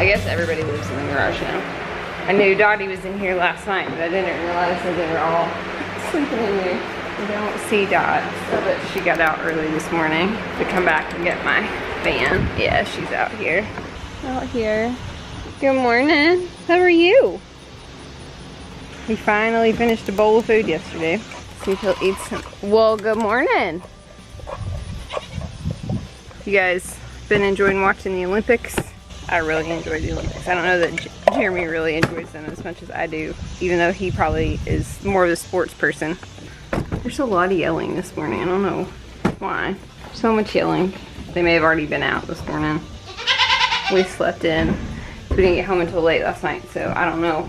I guess everybody lives in the garage now. I knew Dottie was in here last night, but I didn't realize that they were all sleeping in here. I don't see Dot, so that she got out early this morning to come back and get my fan. Yeah, she's out here. Out here. Good morning. How are you? We finally finished a bowl of food yesterday. See if he'll eat some. Well, good morning. You guys been enjoying watching the Olympics? I really enjoy the Olympics. I don't know that Jeremy really enjoys them as much as I do, even though he probably is more of a sports person. There's a lot of yelling this morning. I don't know why. So much yelling. They may have already been out this morning. We slept in. We didn't get home until late last night, so I don't know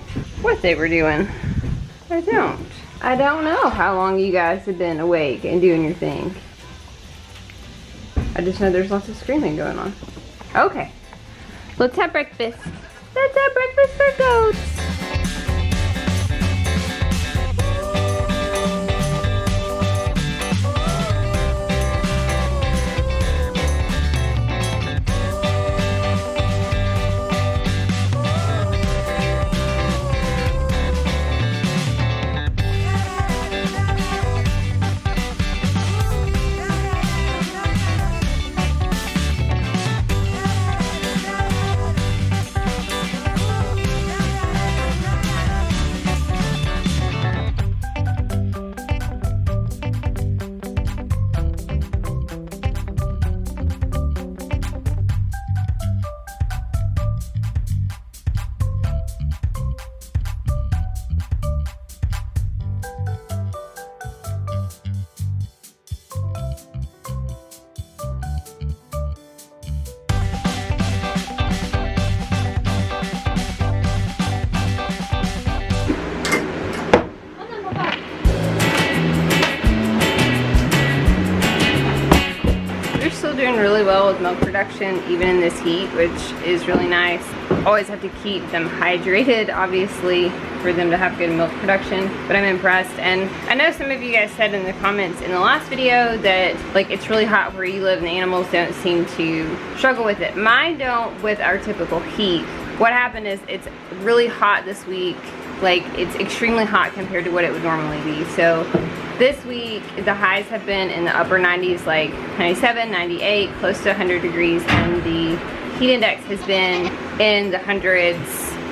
what they were doing. I don't know how long you guys have been awake and doing your thing. I just know there's lots of screaming going on. Okay. Let's have breakfast. Let's have breakfast for goats. Doing really well with milk production even in this heat, which is really nice. Always have to keep them hydrated, obviously, for them to have good milk production, but I'm impressed. And I know some of you guys said in the comments in the last video that like it's really hot where you live and the animals don't seem to struggle with it. Mine don't with our typical heat. What happened is it's really hot this week. Like it's extremely hot compared to what it would normally be. So this week the highs have been in the upper 90s, like 97, 98, close to 100 degrees, and the heat index has been in the hundreds,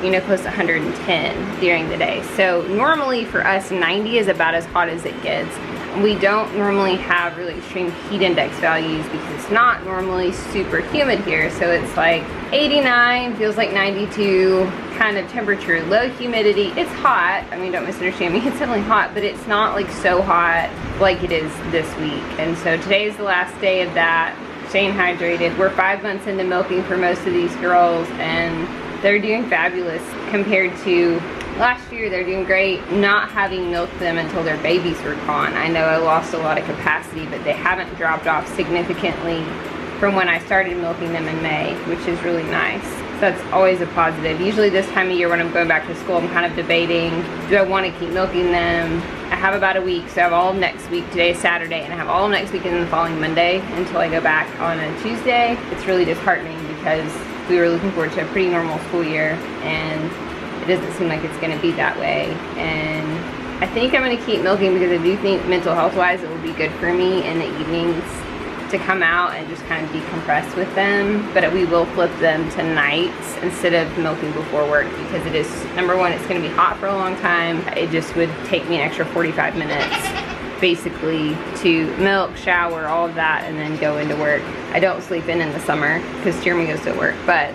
you know, close to 110 during the day. So normally for us 90 is about as hot as it gets. We don't normally have really extreme heat index values because it's not normally super humid here. So it's like 89, feels like 92 kind of temperature, low humidity. It's hot. I mean, don't misunderstand me. It's definitely hot, but it's not like so hot like it is this week. And so today is the last day of that, staying hydrated. We're 5 months into milking for most of these girls, and they're doing fabulous compared to last year. They're doing great. Not having milked them until their babies were gone. I know I lost a lot of capacity, but they haven't dropped off significantly from when I started milking them in May, which is really nice. So that's always a positive. Usually this time of year when I'm going back to school, I'm kind of debating, do I want to keep milking them? I have about a week, so I have all of next week. Today is Saturday, and I have all of next week and then the following Monday until I go back on a Tuesday. It's really disheartening because we were looking forward to a pretty normal school year, and it doesn't seem like it's going to be that way. And I think I'm going to keep milking because I do think mental health wise it will be good for me in the evenings to come out and just kind of decompress with them. But we will flip them to nights instead of milking before work because it is, number one, it's going to be hot for a long time. It just would take me an extra 45 minutes basically to milk, shower, all of that, and then go into work. I don't sleep in the summer because Jeremy goes to work, but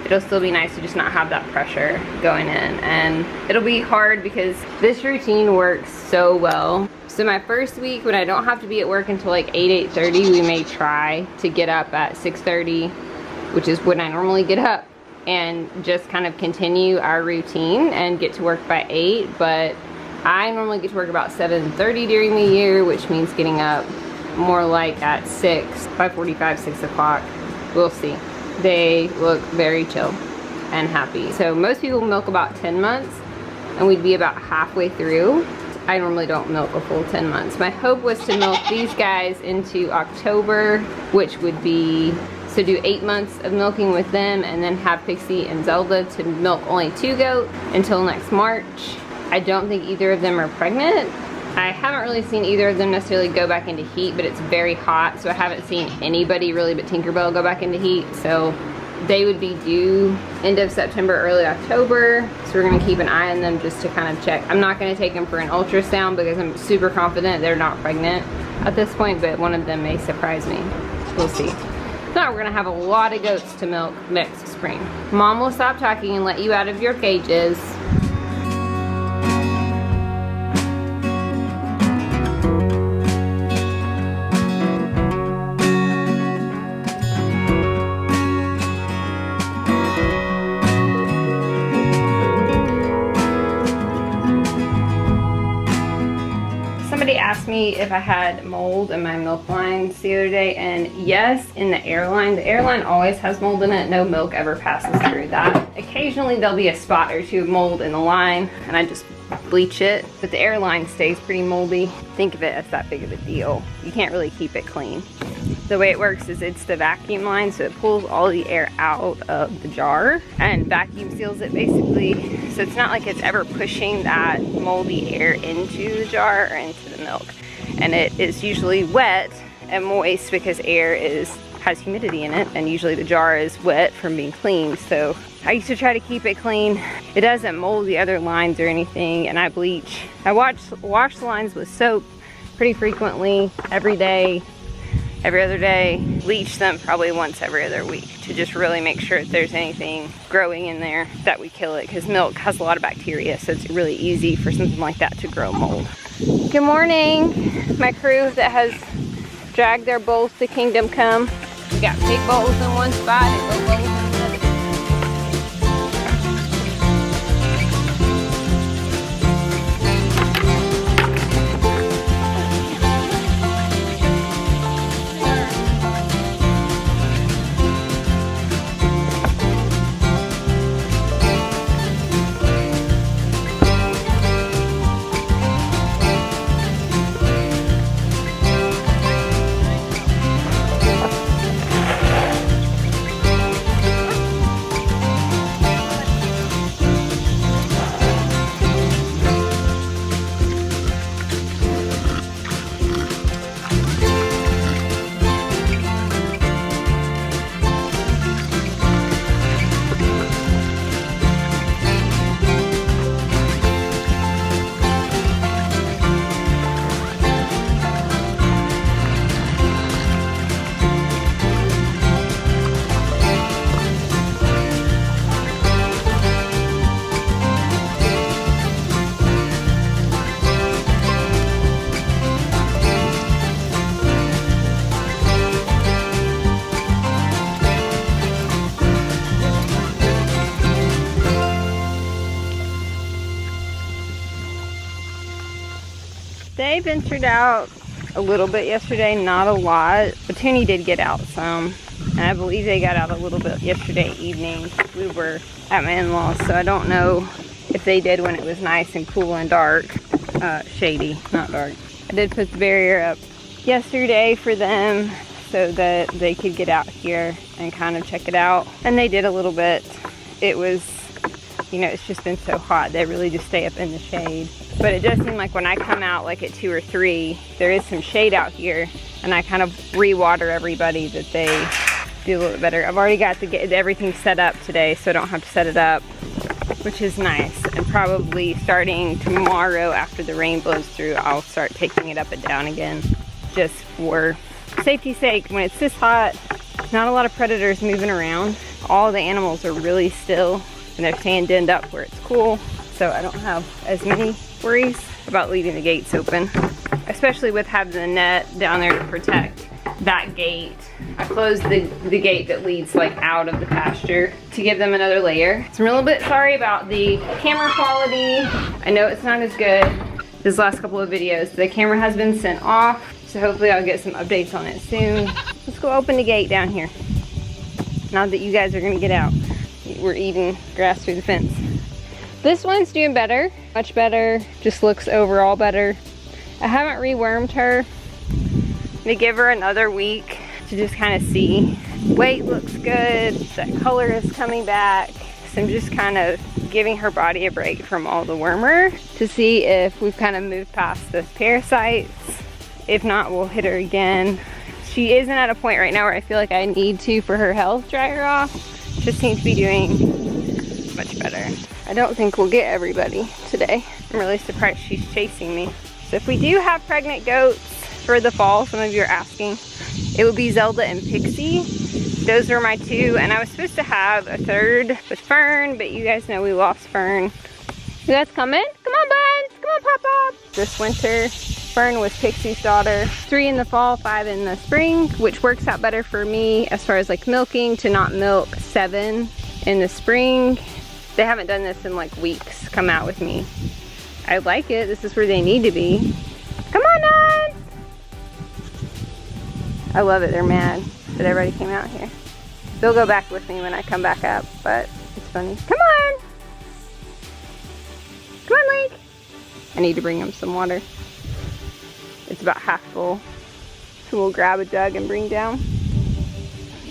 it'll still be nice to just not have that pressure going in. And it'll be hard because this routine works so well. So my first week when I don't have to be at work until like 8:30, we may try to get up at 6:30, which is when I normally get up, and just kind of continue our routine and get to work by 8. But I normally get to work about 7:30 during the year, which means getting up more like at 6, 5:45, 6 o'clock. We'll see. They look very chill and happy. So most people milk about 10 months, and we'd be about halfway through. I normally don't milk a full 10 months. My hope was to milk these guys into October, which would be So do 8 months of milking with them and then have Pixie and Zelda to milk only 2 goat until next March. I don't think either of them are pregnant. I haven't really seen either of them necessarily go back into heat, but it's very hot, so I haven't seen anybody really but Tinkerbell go back into heat. So they would be due end of September, early October. So we're gonna keep an eye on them just to kind of check. I'm not gonna take them for an ultrasound because I'm super confident they're not pregnant at this point, but one of them may surprise me. We'll see. Now we're gonna have a lot of goats to milk next spring. Mom will stop talking and let you out of your cages. Somebody asked me if I had mold in my milk lines the other day, and yes, in the air line. The air line always has mold in it. No milk ever passes through that. Occasionally there'll be a spot or two of mold in the line and I just bleach it, but the air line stays pretty moldy. Think of it as that big of a deal. You can't really keep it clean. The way it works is it's the vacuum line, so it pulls all the air out of the jar and vacuum seals it basically. So it's not like it's ever pushing that moldy air into the jar or into the milk. And it is usually wet and moist because air has humidity in it, and usually the jar is wet from being cleaned. So I used to try to keep it clean. It doesn't mold the other lines or anything, and I bleach. I wash the lines with soap pretty frequently, every day, every other day. Bleach them probably once every other week to just really make sure if there's anything growing in there that we kill it, because milk has a lot of bacteria, so it's really easy for something like that to grow mold. Good morning, my crew that has dragged their bowls to Kingdom Come. We got big bowls in one spot and little bowls in the other. They ventured out a little bit yesterday, not a lot, but Toonie did get out some, and I believe they got out a little bit yesterday evening. We were at my in-laws, so I don't know if they did when it was nice and cool and dark, shady, not dark. I did put the barrier up yesterday for them so that they could get out here and kind of check it out, and they did a little bit. It was, you know, it's just been so hot, they really just stay up in the shade. But it does seem like when I come out like at 2 or 3, there is some shade out here, and I kind of re-water everybody that they do a little bit better. I've already got everything set up today, so I don't have to set it up, which is nice. And probably starting tomorrow after the rain blows through, I'll start taking it up and down again, just for safety's sake. When it's this hot, not a lot of predators moving around. All the animals are really still, and they're staying denned up where it's cool, so I don't have as many worries about leaving the gates open, especially with having the net down there to protect that gate. I closed the gate that leads like out of the pasture to give them another layer. So I'm a little bit sorry about the camera quality. I know it's not as good as last couple of videos. The camera has been sent off, so hopefully I'll get some updates on it soon. Let's go open the gate down here. Now that you guys are gonna get out. We're eating grass through the fence. This one's doing better, much better, just looks overall better. I haven't rewormed her. I'm gonna give her another week to just kind of see Weight looks good, that color is coming back. So I'm just kind of giving her body a break from all the wormer to see if we've kind of moved past those parasites. If not, we'll hit her again. She isn't at a point right now where I feel like I need to for her health dry her off. Just seems to be doing much better. I don't think we'll get everybody today. I'm really surprised she's chasing me. So if we do have pregnant goats for the fall, some of you are asking, it would be Zelda and Pixie. Those are my two, and I was supposed to have a third with Fern, but you guys know we lost Fern. You guys coming? Come on, buds. Come on, Pop-Pop. This winter, Fern was Pixie's daughter. 3 in the fall, 5 in the spring, which works out better for me as far as like milking, to not milk 7 in the spring. They haven't done this in like weeks. Come out with me. I like it. This is where they need to be. Come on, nuts. I love it. They're mad that everybody came out here. They'll go back with me when I come back up, but it's funny. Come on. Come on, Lake. I need to bring him some water. It's about half full. So we'll grab a jug and bring down.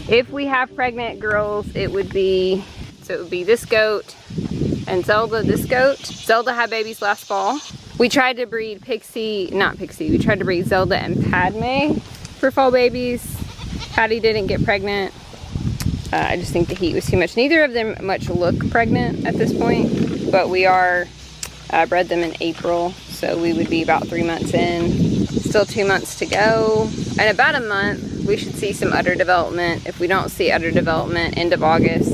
If we have pregnant girls, it would be this goat and Zelda, this goat. Zelda had babies last fall. We tried to breed we tried to breed Zelda and Padme for fall babies. Patty didn't get pregnant. I just think the heat was too much. Neither of them much look pregnant at this point, but we are bred them in April, so we would be about 3 months in. Still 2 months to go. In about a month, we should see some udder development. If we don't see udder development end of August,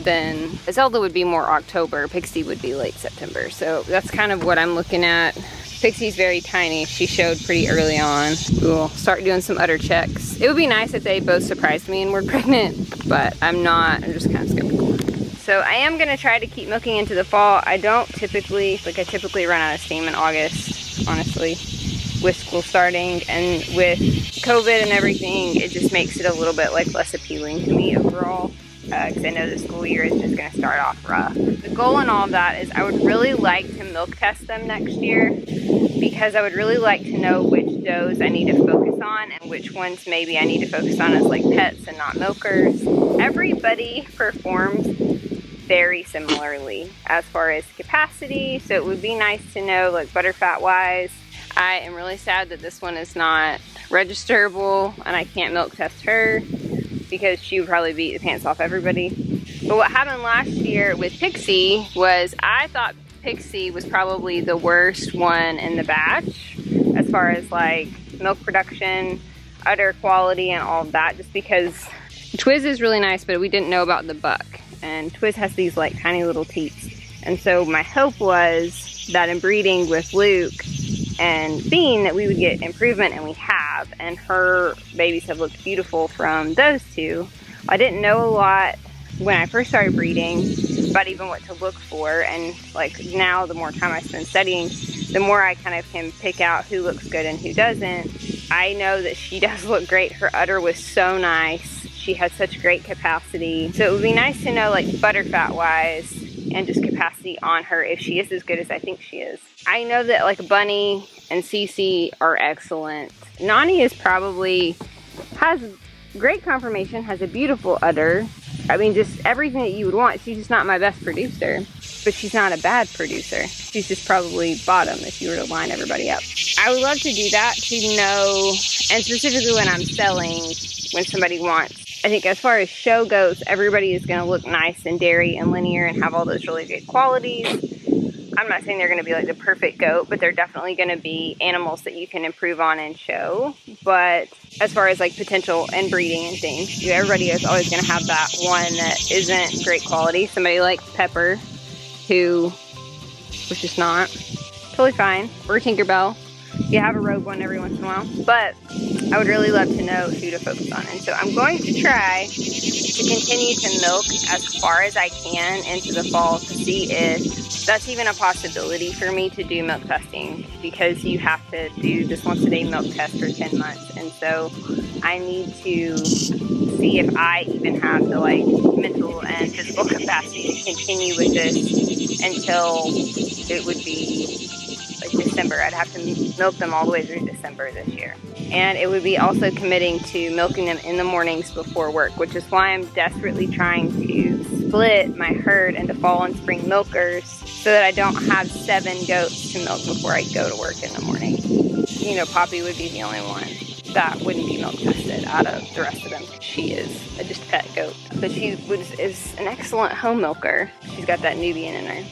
then Zelda would be more October, Pixie would be late September. So that's kind of what I'm looking at. Pixie's very tiny. She showed pretty early on. We'll start doing some udder checks. It would be nice if they both surprised me and were pregnant, but I'm not. I'm just kind of skeptical. So I am gonna try to keep milking into the fall. I typically run out of steam in August, honestly, with school starting, and with COVID and everything, it just makes it a little bit like less appealing to me overall. Because I know the school year is just going to start off rough. The goal in all of that is I would really like to milk test them next year, because I would really like to know which does I need to focus on and which ones maybe I need to focus on as like pets and not milkers. Everybody performs very similarly as far as capacity, so it would be nice to know, like butterfat wise. I am really sad that this one is not registerable and I can't milk test her, because she would probably beat the pants off everybody. But what happened last year with Pixie was I thought Pixie was probably the worst one in the batch as far as like milk production, udder quality, and all of that, just because Twiz is really nice, but we didn't know about the buck. And Twiz has these like tiny little teats. And so my hope was that in breeding with Luke and Bean that we would get improvement, and we have, and her babies have looked beautiful from those two. I didn't know a lot when I first started breeding about even what to look for, and like now the more time I spend studying, the more I kind of can pick out who looks good and who doesn't. I know that she does look great. Her udder was so nice. She has such great capacity. So it would be nice to know like butterfat wise and just capacity on her if she is as good as I think she is. I know that like Bunny and Cece are excellent. Nani is has great conformation, has a beautiful udder. I mean, just everything that you would want. She's just not my best producer, but she's not a bad producer. She's just probably bottom if you were to line everybody up. I would love to do that, to know, and specifically when I'm selling, when somebody wants. I think as far as show goes, everybody is going to look nice and dairy and linear and have all those really good qualities. I'm not saying they're going to be like the perfect goat, but they're definitely going to be animals that you can improve on and show. But as far as like potential and breeding and things, everybody is always going to have that one that isn't great quality. Somebody like Pepper, who was just not. Totally fine. Or Tinkerbell. You have a rogue one every once in a while. But I would really love to know who to focus on. And so I'm going to try to continue to milk as far as I can into the fall to see if that's even a possibility for me to do milk testing, because you have to do this once a day milk test for 10 months. And so I need to see if I even have the like mental and physical capacity to continue with this until it would be like December. I'd have to milk them all the way through December this year. And it would be also committing to milking them in the mornings before work, which is why I'm desperately trying to split my herd into fall and spring milkers so that I don't have 7 goats to milk before I go to work in the morning. You know, Poppy would be the only one that wouldn't be milk tested out of the rest of them. She is just a pet goat, but she is an excellent home milker. She's got that Nubian in her.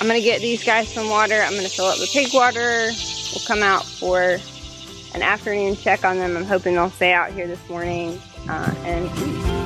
I'm gonna get these guys some water. I'm gonna fill up the pig water. We'll come out for an afternoon check on them. I'm hoping they'll stay out here this morning and eat.